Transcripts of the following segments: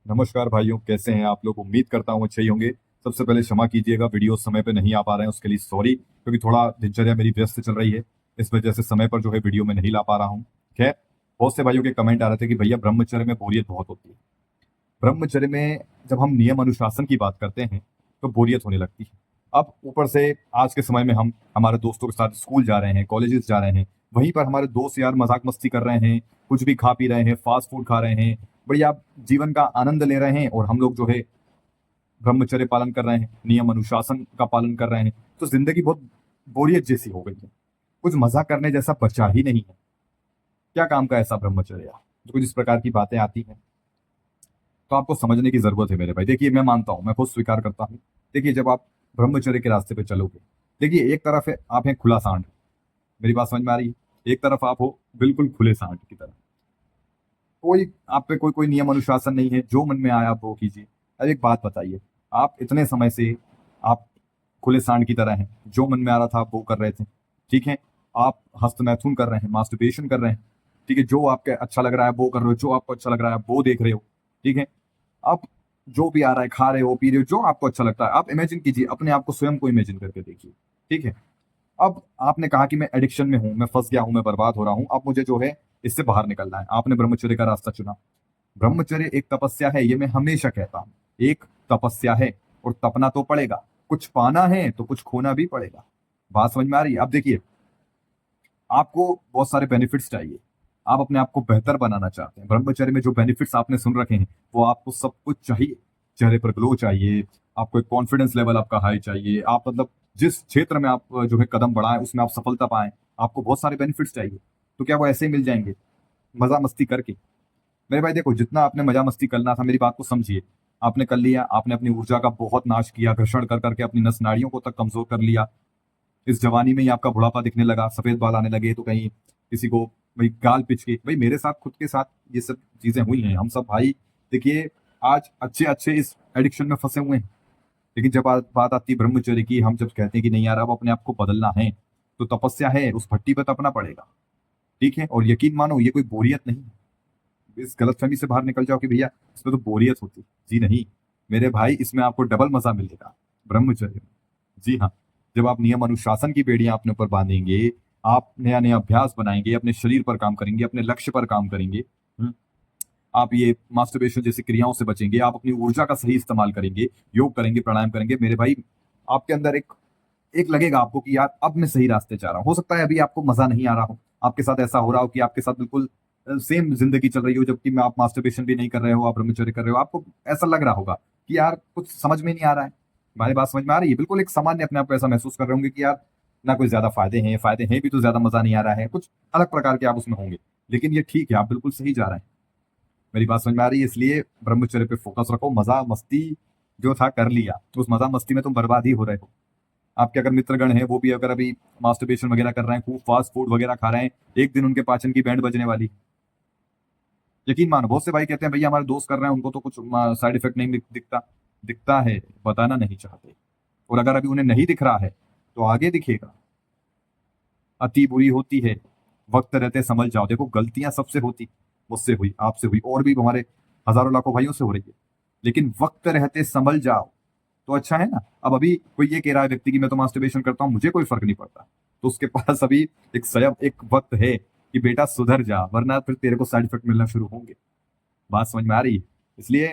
नमस्कार भाइयों, कैसे हैं आप लोग। उम्मीद करता हूँ अच्छे ही होंगे। सबसे पहले क्षमा कीजिएगा, वीडियो समय पे नहीं आ पा रहे हैं उसके लिए सॉरी, क्योंकि थोड़ा दिनचर्या मेरी व्यस्त चल रही है। इस वजह से समय पर जो है वीडियो में नहीं ला पा रहा हूँ। खैर, बहुत से भाइयों के कमेंट आ रहे थे कि भैया ब्रह्मचर्य में बोरियत बहुत होती है। ब्रह्मचर्य में जब हम नियम अनुशासन की बात करते हैं तो बोरियत होने लगती है। अब ऊपर से आज के समय में हम हमारे दोस्तों के साथ स्कूल जा रहे हैं, कॉलेजेस जा रहे हैं, वहीं पर हमारे दोस्त यार मजाक मस्ती कर रहे हैं, कुछ भी खा पी रहे हैं, फास्ट फूड खा रहे हैं, बढ़िया जीवन का आनंद ले रहे हैं, और हम लोग जो है ब्रह्मचर्य पालन कर रहे हैं, नियम अनुशासन का पालन कर रहे हैं। तो जिंदगी बहुत बोरियत जैसी हो गई है। कुछ मजा करने जैसा बचा ही नहीं है। क्या काम का ऐसा ब्रह्मचर्य तो कुछ इस प्रकार की बातें आती हैं। तो आपको समझने की जरूरत है मेरे भाई। देखिए, मैं मानता हूं, मैं खुद स्वीकार करता हूं। देखिए, जब आप ब्रह्मचर्य के रास्ते पे चलोगे, देखिए एक तरफ है आप हैं खुला सांड। मेरी बात समझ में आ रही है। एक तरफ आप हो बिल्कुल खुले सांड की तरह। कोई आप पे कोई कोई नियम अनुशासन नहीं है, जो मन में आया आप वो कीजिए। अब एक बात बताइए, आप इतने समय से आप खुले सांड की तरह हैं, जो मन में आ रहा था आप वो कर रहे थे। ठीक है, आप हस्तमैथुन कर रहे हैं, मास्टरबेशन कर रहे हैं। ठीक है, जो आपके अच्छा लग रहा है वो कर रहे हो, जो आपको अच्छा लग रहा है आप वो देख रहे हो। ठीक है, आप जो भी आ रहा है खा रहे हो, पी रहे हो, जो आपको अच्छा लगता है आप इमेजिन कीजिए, अपने आप को स्वयं को इमेजिन करके देखिए। ठीक है, अब आपने कहा कि मैं एडिक्शन में हूं, मैं फंस गया हूं, मैं बर्बाद हो रहा हूं, अब मुझे जो है इससे बाहर निकलना है। आपने ब्रह्मचर्य का रास्ता चुना। ब्रह्मचर्य एक तपस्या है, ये मैं हमेशा कहता हूं। एक तपस्या है, और तपना तो पड़ेगा। कुछ पाना है तो कुछ खोना भी पड़ेगा। बात समझ में आ रही है। अब देखिए, आपको बहुत सारे बेनिफिट्स चाहिए। आप अपने आप को बेहतर बनाना चाहते हैं। ब्रह्मचर्य में जो बेनिफिट्स आपने सुन रखे हैं वो आपको सब कुछ चाहिए। चेहरे पर ग्लो चाहिए, आपको एक कॉन्फिडेंस लेवल आपका हाई चाहिए, आप मतलब जिस क्षेत्र में आप जो है कदम बढ़ाएं उसमें आप सफलता पाएं, आपको बहुत सारे बेनिफिट्स चाहिए। तो क्या वो ऐसे ही मिल जाएंगे मजा मस्ती करके? मेरे भाई देखो, जितना आपने मजा मस्ती करना था, मेरी बात को समझिए, आपने कर लिया। आपने अपनी ऊर्जा का बहुत नाश किया, घर्षण कर करके अपनी नस नाड़ियों को तक कमजोर कर लिया। इस जवानी में ही आपका बुढ़ापा दिखने लगा, सफेद बाल आने लगे, तो कहीं किसी को भाई गाल पिच के, भाई मेरे साथ खुद के साथ ये सब चीजें हुई हैं। हम सब भाई देखिए आज अच्छे अच्छे इस एडिक्शन में फंसे हुए हैं। लेकिन जब बात आती है ब्रह्मचर्य की, हम जब कहते हैं कि नहीं यार अब अपने आप को बदलना है, तो तपस्या है, उस भट्टी पे तपना पड़ेगा। ठीक है, और यकीन मानो ये कोई बोरियत नहीं है। इस गलतफहमी से बाहर निकल जाओ कि भैया इसमें तो बोरियत होती है। जी नहीं मेरे भाई, इसमें आपको डबल मजा मिलेगा ब्रह्मचर्य में। जी हाँ, जब आप नियम अनुशासन की बेड़ियां अपने ऊपर बांधेंगे, आप नया नया अभ्यास बनाएंगे, अपने शरीर पर काम करेंगे, अपने लक्ष्य पर काम करेंगे। आप ये मास्टरबेशन जैसी क्रियाओं से बचेंगे, आप अपनी ऊर्जा का सही इस्तेमाल करेंगे, योग करेंगे, प्राणायाम करेंगे, मेरे भाई आपके अंदर एक एक लगेगा आपको कि यार अब मैं सही रास्ते जा रहा हूँ। हो सकता है अभी आपको मजा नहीं आ रहा हो, आपके साथ ऐसा हो रहा हो कि आपके साथ बिल्कुल सेम जिंदगी चल रही हो, जबकि मैं आप मास्टरबेशन भी नहीं कर रहे हो, आप ब्रह्मचर्य कर रहे हो, आपको ऐसा लग रहा होगा कि यार कुछ समझ में नहीं आ रहा है। हमारी बात समझ में आ रही है? बिल्कुल एक सामान्य अपने आप को ऐसा महसूस कर रहे होंगे कि यार ना कोई ज्यादा फायदे हैं भी तो ज्यादा मजा नहीं आ रहा है, कुछ अलग प्रकार के आप उसमें होंगे। लेकिन ये ठीक है, आप बिल्कुल सही जा रहे हैं। मेरी बात समझ में आ रही है? इसलिए ब्रह्मचर्य पे फोकस रखो। मजा मस्ती जो था कर लिया, तो उस मजा मस्ती में तुम बर्बाद ही हो रहे हो। आपके अगर मित्रगण हैं वो भी अगर अभी मास्टरबेशन वगैरह कर रहे हैं, खूब फास्ट फूड वगैरह खा रहे हैं, एक दिन उनके पाचन की बैंड बजने वाली। यकीन मानो, बहुत से भाई कहते हैं भैया हमारे दोस्त कर रहे हैं, उनको तो कुछ साइड इफेक्ट नहीं दिखता। दिखता है, बताना नहीं चाहते। और अगर अभी उन्हें नहीं दिख रहा है तो आगे दिखेगा। अति बुरी होती है, वक्त रहते संभल जाओ। देखो गलतियां सबसे होती, मुझसे हुई, आपसे हुई, और भी हमारे हजारों लाखों भाइयों से हो रही है। लेकिन वक्त रहते संभल जाओ तो अच्छा है ना। अब अभी कोई ये कह रहा है व्यक्ति कि मैं तो मास्टरबेशन करता हूं, मुझे कोई फर्क नहीं पड़ता, तो उसके पास अभी एक स्वयं एक वक्त है कि बेटा सुधर जा, वरना फिर तेरे को साइड इफेक्ट मिलना शुरू होंगे। बात समझ में आ रही है? इसलिए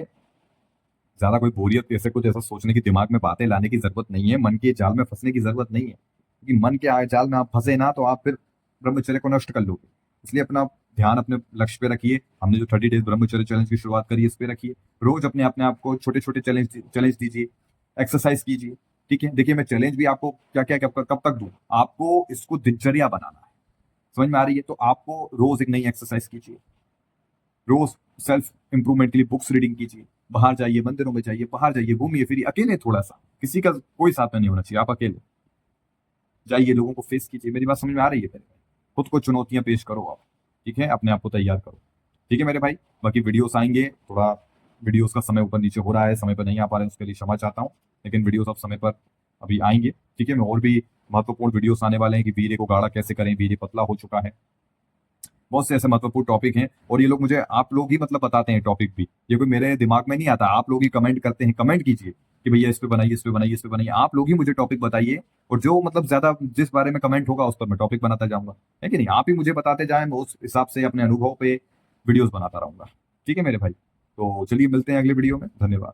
ज्यादा कोई बोरियत ऐसे कुछ ऐसा सोचने की, दिमाग में बातें लाने की जरूरत नहीं है, मन के जाल में फंसने की जरूरत नहीं है, क्योंकि मन के जाल में आप फंसे ना तो आप फिर ब्रह्मचर्य को नष्ट कर लोगे। इसलिए अपना ध्यान अपने लक्ष्य पे रखिए। हमने जो 30 डेज ब्रह्मचर्य चैलेंज की शुरुआत करी है, इस पे रखिए। रोज अपने आप को छोटे छोटे चैलेंज चैलेंज दीजिए, एक्सरसाइज कीजिए। ठीक है, देखिए मैं चैलेंज भी आपको क्या क्या कब तक दूं, आपको इसको दिनचर्या बनाना है। समझ में आ रही है? तो आपको रोज एक नई एक्सरसाइज कीजिए, रोज सेल्फ इंप्रूवमेंट के लिए बुक्स रीडिंग कीजिए, बाहर जाइए, मंदिरों में जाइए, बाहर जाइए, घूमिए फिरिए, अकेले थोड़ा सा, किसी का कोई साथ में नहीं होना चाहिए, आप अकेले जाइए, लोगों को फेस कीजिए। मेरी बात समझ में आ रही है मेरे भाई? खुद को चुनौतियां पेश करो आप। ठीक है, अपने आप को तैयार करो। ठीक है मेरे भाई, बाकी वीडियोस आएंगे, थोड़ा वीडियोस का समय ऊपर नीचे हो रहा है, समय पर नहीं आ पा रहे हैं, उसके लिए क्षमा चाहता हूँ। लेकिन वीडियोस अब समय पर अभी आएंगे। ठीक है, मैं और भी महत्वपूर्ण वीडियोस आने वाले हैं कि वीर्य को गाढ़ा कैसे करें, वीर्य पतला हो चुका है, बहुत से ऐसे महत्वपूर्ण टॉपिक हैं और ये लोग मुझे, आप लोग ही मतलब बताते हैं टॉपिक भी, ये कोई मेरे दिमाग में नहीं आता, आप लोग ही कमेंट करते हैं। कमेंट कीजिए कि भैया इस पे बनाइए, इस पे बनाइए, इस पे बनाइए, आप लोग ही मुझे टॉपिक बताइए, और जो मतलब ज्यादा जिस बारे में कमेंट होगा उस पर मैं टॉपिक बनाता जाऊंगा, है कि नहीं? आप ही मुझे बताते जाए, मैं उस हिसाब से अपने अनुभव पे वीडियोस बनाता रहूंगा। ठीक है मेरे भाई, तो चलिए मिलते हैं अगले वीडियो में। धन्यवाद।